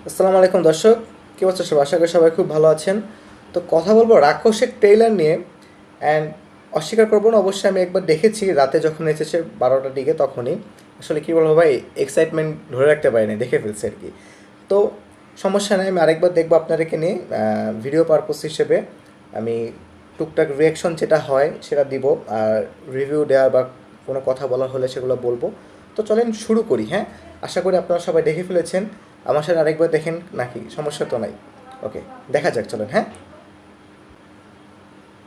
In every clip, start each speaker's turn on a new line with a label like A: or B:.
A: আসসালামু আলাইকুম দর্শক, কী অবস্থা সব? আশা করি সবাই খুব ভালো আছেন। তো কথা বলবো রাক্ষসের ট্রেইলার নিয়ে। অ্যান্ড অস্বীকার করবো না, অবশ্যই আমি একবার দেখেছি রাতে যখন এসেছে 12টার দিকে, তখনই আসলে কী বলবো ভাই, এক্সাইটমেন্ট ধরে রাখতে পারিনি, দেখে ফেলছি আর কি। তো সমস্যা নেই, আমি আরেকবার দেখবো আপনাদেরকে নিয়ে ভিডিও পারপোজ হিসেবে। আমি টুকটাক রিয়াকশন যেটা হয় সেটা দিব, আর রিভিউ দেওয়ার বা কোনো কথা বলার হলে সেগুলো বলবো। তো চলেন শুরু করি। হ্যাঁ, আশা করি আপনারা সবাই দেখে ফেলেছেন। আমার সাথে আরেকবার দেখেন নাকি, সমস্যা তো নাই। ওকে, দেখা যাক, চলেন। হ্যাঁ,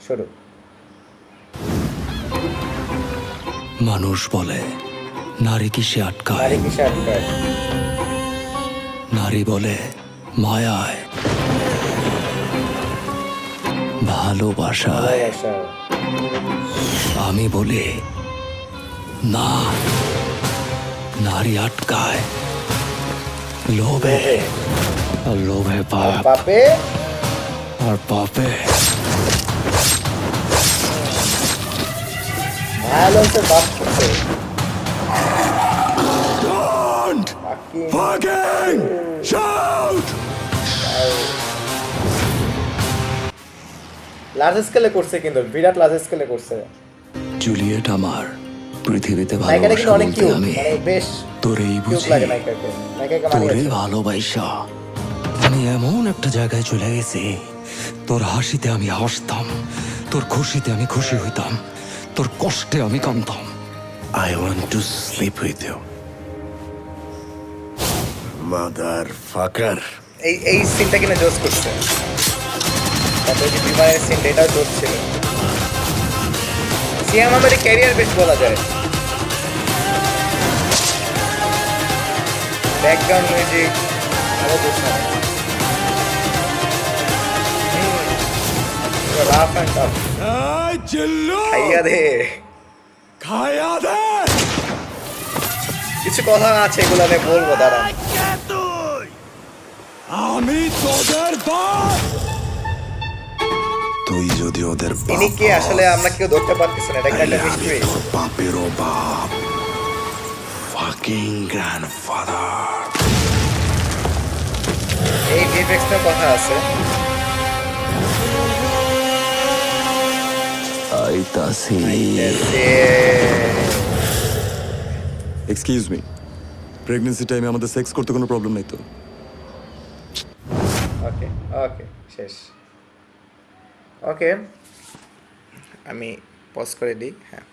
A: শুরু।
B: মানুষ বলে নারী কিসে আটকায়,
A: নারী কিসে আটকায়?
B: নারী বলে মায়ায়, ভালোবাসায়।
A: ভালোবাসা।
B: আমি বলি না, নারী আটকায় লোভে,
A: লোভে।
B: আর লোভে
A: আর
B: পাপ,
A: পাপে।
B: আর পাপে
A: ভায়োলেন্সের বাপ করছে।
B: Don't
A: fucking
B: fucking shout!
A: Large স্কেলে করছে, কিন্তু বিরাট লার্জ স্কেলে করছে।
B: জুলিয়েট আমার পৃথিবীতে
A: নায়িকাটা কিন্তু
B: ভালোবাসা
A: অনেক
B: বলতে
A: কিউট,
B: আমি
A: মানে বেশ
B: তোরেই
A: কিউট
B: বুঝি।
A: লাগে নায়িকাকে। নায়িকাকে
B: তোরে
A: মানিয়েছে।
B: ভালোবাসা আমি এমন একটা জায়গায় চলে গেছি, তোর হাসিতে আমি হাসতাম, তোর খুশিতে আমি খুশি হইতাম, তোর কষ্টে আমি কাঁদতাম। I want to sleep with you, motherfucker.
A: এই সিনটা কিনা জোস করছে। তারপরে যে বিমানের সিনটা, এটাও জোস ছিল। সিয়াম আহমেদের ক্যারিয়ার বেশ বলা যায়। ব্যাকগ্রাউন্ড মিউজিক ভালো করছে। Rough and tough.
B: এই জিল্লু,
A: খাইয়া দে।
B: খায়া দে।
A: কিছু কথা আছে, এগুলো আমি বলবো, দাঁড়ান।
B: তুই, আমি তোদের বাপ। তুই যদি ওদের
A: ইনি কে আসলে আমরা কেউ ধরতে পারতেছি না, এটা কি একটা মিস্ট্রি?
B: তোর বাপেরও বাপ, ফাকিং গ্র্যান্ডফাদার।
A: এই ভিএফএক্সটার কথা আছে।
B: আইতাছি।
C: এক্সকিউজ মি, প্রেগনেন্সি টাইমে আমাদের সেক্স করতে কোনো প্রবলেম নাই তো?
A: ওকে ওকে, শেষ। ওকে, আমি পজ করে দিই। হ্যাঁ,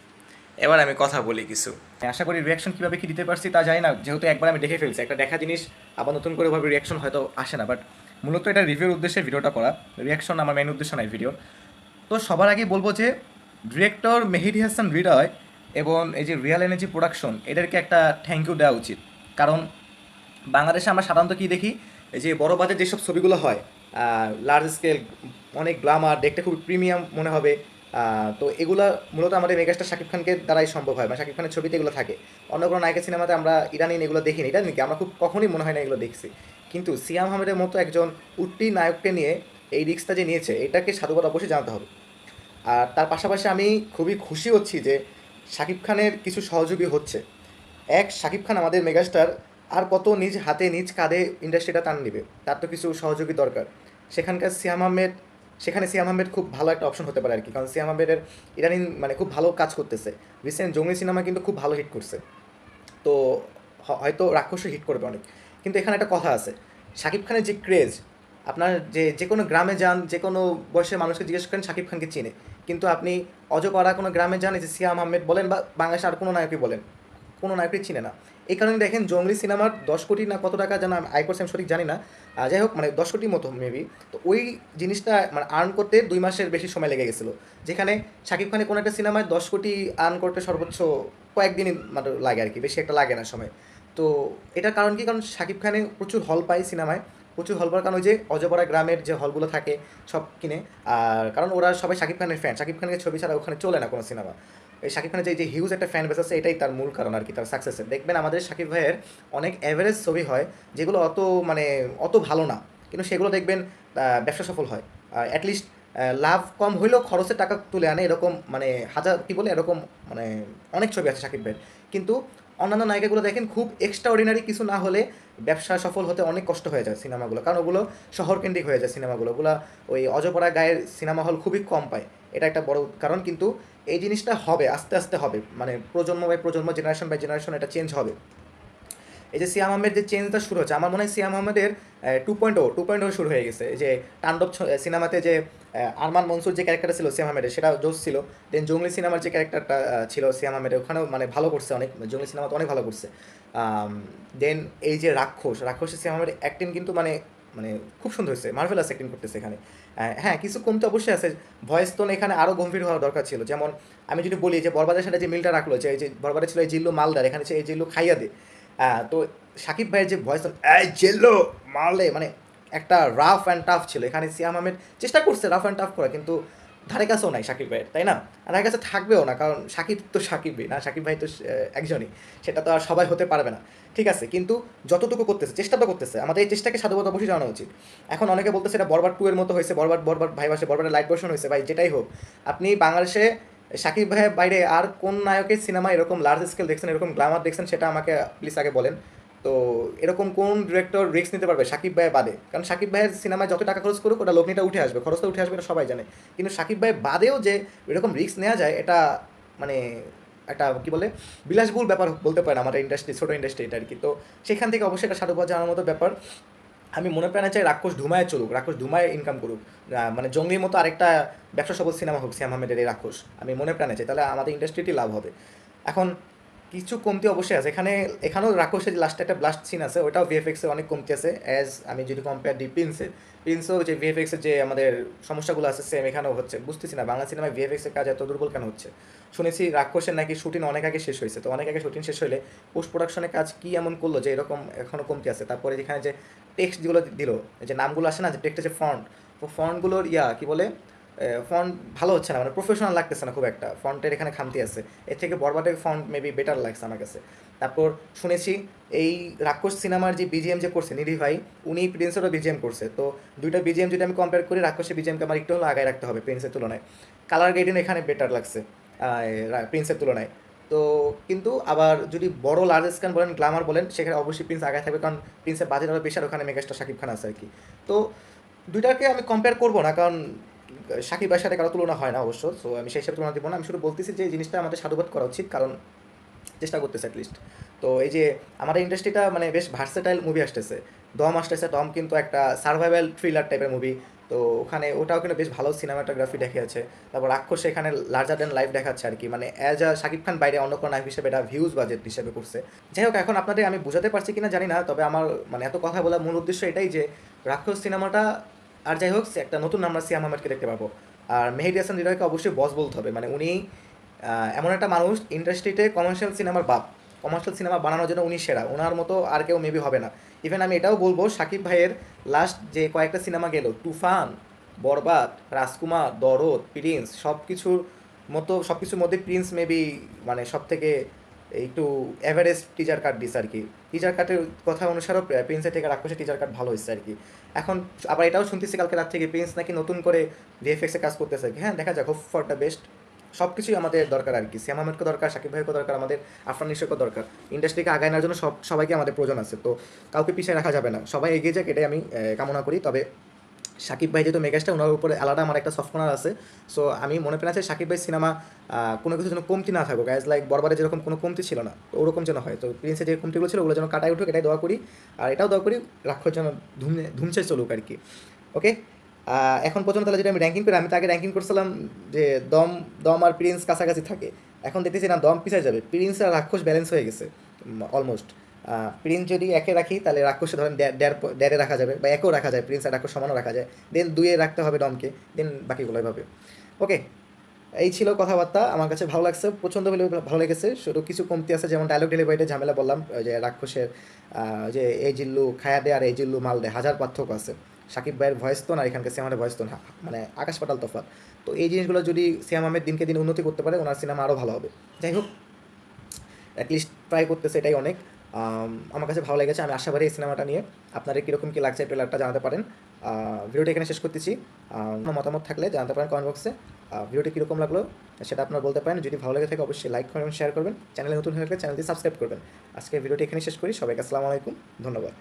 A: এবার আমি কথা বলি কিছু। আশা করি রিয়াকশন কীভাবে কি দিতে পারছি তা জানি না, যেহেতু একবার আমি দেখে ফেলছি। একটা দেখা জিনিস আবার নতুন করে ওভাবে রিয়াকশন হয়তো আসে না, বাট মূলত এটা রিভিউর উদ্দেশ্যে ভিডিওটা করা। রিয়াকশন আমার মেইন উদ্দেশ্য নাই ভিডিও। তো সবার আগে বলবো যে ডিরেক্টর মেহেদী হাসান হৃদয় এবং এই যে রিয়াল এনার্জি প্রোডাকশন, এদেরকে একটা থ্যাংক ইউ দেওয়া উচিত। কারণ বাংলাদেশে আমরা সাধারণত কী দেখি, এই যে বড় বাজেট যেসব ছবিগুলো হয়, লার্জ স্কেল, অনেক গ্লামার, দেখতে খুব প্রিমিয়াম মনে হবে। তো এগুলো মূলত আমাদের মেগাস্টার শাকিব খানকে দ্বারাই সম্ভব হয়, মানে শাকিব খানের ছবিতে এগুলো থাকে। অন্য কোনো নায়িকা সিনেমাতে আমরা ইরানি এগুলো দেখিনি, এটা নাকি আমরা খুব কখনই মনে হয় না এগুলো দেখছি। কিন্তু সিয়াম আহমেদের মতো একজন উঠতি নায়ককে নিয়ে এই রিস্কটা যে নিয়েছে, এটাকে সাধুবাদ অবশ্যই জানাতে হবে। আর তার পাশাপাশি আমি খুবই খুশি হচ্ছি যে শাকিব খানের কিছু সহযোগী হচ্ছে। শাকিব খান আমাদের মেগাস্টার, আর কত নিজ হাতে নিজ কাঁধে ইন্ডাস্ট্রিটা টান নেবে, তার তো কিছু সহযোগী দরকার। সেখানে সিয়াম আহমেদ খুব ভালো একটা অপশন হতে পারে আর কি, কারণ সিয়াম আহমেদের ইদানিং মানে খুব ভালো কাজ করতেছে। রিসেন্ট জঙ্গলি সিনেমা কিন্তু খুব ভালো হিট করছে। তো হয়তো রাক্ষসও হিট করবে অনেক। কিন্তু এখানে একটা কথা আছে, শাকিব খানের যে ক্রেজ, আপনার যে কোনো গ্রামে যান, যে কোনো বয়সের মানুষকে জিজ্ঞেস করেন, শাকিব খানকে চিনে। কিন্তু আপনি অজপাড়া কোনো গ্রামে যান, যে সিয়াম আহমেদ বলেন বা বাংলাদেশে আর কোনো নায়কই বলেন, কোনো নায়কই চিনে না। এই কারণে দেখেন জঙ্গলি সিনেমার 10 কোটি না কত টাকা যেন আয় করছে, আমি সঠিক জানি না। যাই হোক, মানে 10 কোটির মতো মেবি। তো ওই জিনিসটা মানে আর্ন করতে 2 মাসের বেশি সময় লেগে গেছিলো। যেখানে শাকিব খানের কোনো একটা সিনেমায় 10 কোটি আর্ন করতে সর্বোচ্চ কয়েকদিনই মানে লাগে আর কি, বেশি একটা লাগে না সময়। তো এটার কারণ কি? কারণ শাকিব খানে প্রচুর হল পায় সিনেমায়, প্রচুর হল পাওয়ার কারণ ওই যে অজপাড়া গ্রামের যে হলগুলো থাকে সব কিনে। আর কারণ ওরা সবাই শাকিব খানের ফ্যান, শাকিব খানকে ছবি ছাড়া ওখানে চলে না কোনো সিনেমা। এই শাকিব খানের যে হিউজ একটা ফ্যান বেস আছে, এটাই তার মূল কারণ আর কি, তার সাকসেসের। দেখবেন আমাদের শাকিব ভাইয়ের অনেক অ্যাভারেজ ছবি হয়, যেগুলো অত ভালো না, কিন্তু সেগুলো দেখবেন ব্যবসা সফল হয়। অ্যাটলিস্ট লাভ কম হইলেও খরচের টাকা তুলে আনে, এরকম মানে হাজার কী বলে এরকম মানে অনেক ছবি আছে শাকিব ভাইয়ের। কিন্তু অন্যান্য নায়িকাগুলো দেখেন খুব এক্সট্রাঅর্ডিনারি কিছু না হলে ব্যবসা সফল হতে অনেক কষ্ট হয়ে যায় সিনেমাগুলো, কারণ ওগুলো শহরকেন্দ্রিক হয়ে যায় সিনেমাগুলো, ওগুলো ওই অজপাড়া গায়ের সিনেমা হল খুবই কম পায়, এটা একটা বড় কারণ। কিন্তু এই জিনিসটা হবে, আস্তে আস্তে হবে, মানে প্রজন্ম বাই প্রজন্ম, জেনারেশন বাই জেনারেশন এটা চেঞ্জ হবে। এই যে সিয়াম আহমেদ যে চেঞ্জটা শুরু হচ্ছে, আমার মনে হয় সিয়াম আহমেদের 2.0 শুরু হয়ে গেছে। এই যে তাণ্ডব সিনেমাতে যে আরমান মনসুর যে ক্যারেক্টারটা ছিল সিয়াম আহমেদের, সেটা জোস ছিল। দেন জঙ্গলি সিনেমার যে ক্যারেক্টারটা ছিল সিয়াম আহমেদের, ওখানেও মানে ভালো করছে অনেক, জঙ্গলি সিনেমাতে অনেক ভালো করছে। দেন এই যে রাক্ষসের সিয়াম আহমেদের অ্যাক্টিং কিন্তু মানে মানে খুব সুন্দর হয়েছে, মার্ভেলাস অ্যাক্টিং করতেছে এখানে। হ্যাঁ, কিছু কমতে অবশ্যই আছে, ভয়েস টোন এখানে আরও গম্ভীর হওয়া দরকার ছিল। যেমন আমি যদি বলি যে বরবাদের সাথে যে মিলটা রাখলো, যে এই যে বরবাদে ছিল এই জিল্লু মালদার, এখানে এই জিল্লু খাইয়া দে। তো শাকিব ভাইয়ের যে ভয়েস, এই জেল্লো মারলে, মানে একটা রাফ অ্যান্ড টাফ ছিল। এখানে সিয়াম আহমেদ চেষ্টা করছে রাফ অ্যান্ড টাফ করা, কিন্তু ধারে কাছেও নাই শাকিব ভাইয়ের, তাই না? আর ধারে কাছে থাকবেও না, কারণ শাকিব তো শাকিবই না, শাকিব ভাই তো একজনই, সেটা তো আর সবাই হতে পারবে না। ঠিক আছে, কিন্তু যতটুকু করতেছে, চেষ্টা তো করতেছে, আমাদের এই চেষ্টাকে সাধুবাদ অবশ্যই জানানো উচিত। এখন অনেকে বলতেছে এটা বরবাদ 2 এর মতো হয়েছে, বরবাদ ভাইবাসে, বরবাদের লাইট ভার্সন হয়েছে। ভাই যেটাই হোক, আপনি বাংলাদেশে শাকিব ভাইয়ের বাইরে আর কোন নায়কের সিনেমা এরকম লার্জ স্কেল দেখছেন, এরকম গ্ল্যামার দেখছেন, সেটা আমাকে প্লিজ আগে বলেন। তো এরকম কোন ডিরেক্টর রিস্ক নিতে পারবে শাকিব ভাইয়ের বাদে? কারণ শাকিব ভাইয়ের সিনেমায় যত টাকা খরচ করুক, ওটা লগ্নিটা উঠে আসবে, খরচটা উঠে আসবে, এটা সবাই জানে। কিন্তু শাকিব ভাইয়ের বাদেও যে এরকম রিস্ক নেওয়া যায়, এটা মানে একটা কী বলে বিলাসবহুল ব্যাপার বলতে পারেন আমাদের ইন্ডাস্ট্রি, ছোটো ইন্ডাস্ট্রি এটা আর কি। তো সেখান থেকে অবশ্যই এটা সাধুবাদ জানার মতো ব্যাপার। আমি মনে প্রাণে চাই রাক্ষস ধুমায় চলুক, রাক্ষস ধুমায় ইনকাম করুক, মানে জঙ্গলির মতো আরেকটা ব্যবসা সফল সিনেমা হোক সিয়াম আহমেদের এই রাক্ষস, আমি মনে প্রাণে চাই, তাহলে আমাদের ইন্ডাস্ট্রিটি লাভ হবে। এখন কিছু কমতি অবশ্যই আছে এখানেও রাক্ষসের লাস্টে একটা ব্লাস্ট সিন আছে, ওটাও ভিএফএক্সের অনেক কমতি আছে। অ্যাজ আমি যদি কম্পেয়ার দিই প্রিন্সও যে ভিএফএক্সের যে আমাদের সমস্যাগুলো আছে সেম এখানেও হচ্ছে। বুঝতেছি না বাংলা সিনেমায় ভিএফএক্সের কাজ এত দুর্বল কেন হচ্ছে। শুনেছি রাক্ষসের নাকি শুটিং অনেক আগে শেষ হয়েছে, তো অনেক আগে শুটিং শেষ হলে পোস্ট প্রোডাকশনের কাজ কী এমন করলো যে এরকম এখনও কমতি আছে। তারপরে যেখানে যে টেক্সট যেগুলো দিল, যে নামগুলো আসে না, যে টেক্সটের যে ফন্টগুলোর কী বলে, ফন্ট ভালো হচ্ছে না, মানে প্রফেশনাল লাগতেছে না খুব একটা, ফন্টের এখানে খামতি আছে। এর থেকে বরবাদের ফন্ট মেবি বেটার লাগছে আমার কাছে। তারপর শুনেছি এই রাক্ষস সিনেমার যে বিজিএম যে করছে নিধি ভাই, উনি প্রিন্সেরও বিজিএম করছে। তো দুইটা বিজিএম যদি আমি কম্পেয়ার করি, রাক্ষসের বিজিএমকে আমার একটু হলেও আগায় রাখতে হবে প্রিন্সের তুলনায়। কালার গ্রেডিং এখানে বেটার লাগছে প্রিন্সের তুলনায়। তো কিন্তু আবার যদি বড় লার্জ স্ক্যান বলেন, গ্ল্যামার বলেন, সেখানে অবশ্যই প্রিন্স আগায় থাকবে, কারণ প্রিন্সের বাজেট আরও বেশি, আর ওখানে মেগাস্টার শাকিব খান আছে আর কি। তো দুইটাকে আমি কম্পেয়ার করবো না, কারণ শাকিব ভাইয়ের সাথে কারো তুলনা হয় না অবশ্য। সো আমি সেই হিসাবে তুলনা দিব না, আমি শুধু বলতেছি যে এই জিনিসটা আমাদের সাধুবাদ করা উচিত, কারণ চেষ্টা করতেছে অ্যাটলিস্ট। তো এই যে আমাদের ইন্ডাস্ট্রিটা মানে বেশ ভার্সেটাইল মুভি আসতেছে, দম আসতেছে, দম কিন্তু একটা সার্ভাইভাল থ্রিলার টাইপের মুভি। তো ওখানে ওটাও কিন্তু বেশ ভালো সিনেমাটোগ্রাফি দেখিয়েছে। তারপর রাক্ষস এখানে লার্জার দ্যান লাইফ দেখাচ্ছে আর কি, মানে অ্যাজ আ শাকিব খান বাইরে অন্য কোনো নায়ক হিসেবে এটা ভিউজ বাজেট হিসেবে করছে। যাই হোক, এখন আপনাদের আমি বোঝাতে পারছি কিনা জানি না, তবে আমার মানে এত কথা বলার মূল উদ্দেশ্য এটাই যে রাক্ষস সিনেমাটা, আর যাই হোক, একটা নতুন আমরা সিয়াম আহমেদকে দেখতে পাবো। আর মেহেদী হাসান হৃদয়কে অবশ্যই বস বলতে হবে, মানে উনি এমন একটা মানুষ, ইন্ডাস্ট্রিতে কমার্শিয়াল সিনেমার বাপ, কমার্শিয়াল সিনেমা বানানোর জন্য উনি সেরা, ওনার মতো আর কেউ মেবি হবে না। ইভেন আমি এটাও বলবো, শাকিব ভাইয়ের লাস্ট যে কয়েকটা সিনেমা গেল, তুফান, বরবাদ, রাজকুমার, দরদ, প্রিন্স, সব কিছুর মধ্যে প্রিন্স মেবি মানে সব থেকে একটু অ্যাভারেজ টিচার কাট দিস আর কি। টিচার কাটের কথা অনুসারেও প্রিন্সের থেকে রাক্ষসের টিচার কাট ভালো হয়েছে আর কি। এখন আবার এটাও শুনতেছি কালকে রাত থেকে প্রিন্স নাকি নতুন করে ভিএফএক্সে কাজ করতেছে আর কি। হ্যাঁ, দেখা যাক, হোপ ফর দ্য বেস্ট। সব কিছুই আমাদের দরকার আর কি, সিয়াম আহমেদকে দরকার, শাকিব ভাইকে দরকার, আমাদের আফরান নিশোকে দরকার। ইন্ডাস্ট্রিকে আগায় নেওয়ার জন্য সবাইকে আমাদের প্রয়োজন আছে, তো কাউকে পিছিয়ে রাখা যাবে না, সবাই এগিয়ে যাক, এটাই আমি কামনা করি। তবে শাকিব ভাই যেহেতু মেগাস্টার, ওনার উপরে আলাদা আমার একটা সফট কর্নার আছে। সো আমি মনে প্রাণে চাই শাকিব ভাই সিনেমা কোনো কিছুর জন্য কমতি না থাকুক, অ্যাজ লাইক বরবারে যেরকম কোনো কমতি ছিল না, তো ওরকম যেন হয়। তো প্রিন্সের যে কমতিগুলো ছিল ওগুলো যেন কাটাই উঠুক, এটাই দোয়া করি। আর এটাও দোয়া করি রাক্ষস যেন ধুমছে চলুক আর কি। ওকে, এখন পর্যন্ত তাহলে যেটা আমি র্যাঙ্কিং করি, আমি তো আগে র্যাঙ্কিং করছিলাম যে দম আর প্রিন্স কাছাকাছি থাকে, এখন দেখতেছি না, দম পিছিয়ে যাবে, প্রিন্স আর রাক্ষস ব্যালেন্স হয়ে গেছে অলমোস্ট। প্রিন্স যদি একে রাখি, তাহলে রাক্ষসে ধরেন দেড়ে রাখা যাবে, বা একেও রাখা যায়, প্রিন্স আর রাক্ষস সমানও রাখা যায়, দেন 2-এ রাখতে হবে ডমকে, দেন বাকিগুলো এভাবে। ওকে, এই ছিল কথাবার্তা, আমার কাছে ভালো লাগছে, পছন্দ হলেও ভালো লেগেছে। শুধু কিছু কমতি আছে, যেমন ডায়লগ ডেলিভারিতে ঝামেলা বললাম, যে রাক্ষসের যে এই জিল্লু খায়া দে আর এই জিল্লু মাল দে, হাজার পার্থক্য আছে। শাকিব ভাইয়ের ভয়েস টোন আর এখানকার সিনেমার ভয়েস টোন মানে আকাশ পাতাল তফাৎ। তো এই জিনিসগুলো যদি সিয়াম আহমেদ দিনকে দিন উন্নতি করতে পারে, ওনার সিনেমা আরও ভালো হবে। যাই হোক, অ্যাটলিস্ট ট্রাই করতেছে, এটাই অনেক। আমার কাছে ভালো লেগেছে। আমি আশাবাদী এই সিনেমাটা নিয়ে। আপনাদের কীরকম কী লাগছে ট্রেলারটা জানাতে পারেন। ভিডিওটা এখানে শেষ করতেছি। কোনো মতামত থাকলে জানাতে পারেন কমেন্ট বক্সে। ভিডিওটি কীরকম লাগলো সেটা আপনারা বলতে পারেন। যদি ভালো লেগে থাকে অবশ্যই লাইক করবেন, শেয়ার করবেন। চ্যানেলে নতুন হয়ে থাকলে চ্যানেলটি সাবস্ক্রাইব করবেন। আজকে ভিডিওটি এখানে শেষ করি। সবাইকে আসসালামু আলাইকুম, ধন্যবাদ।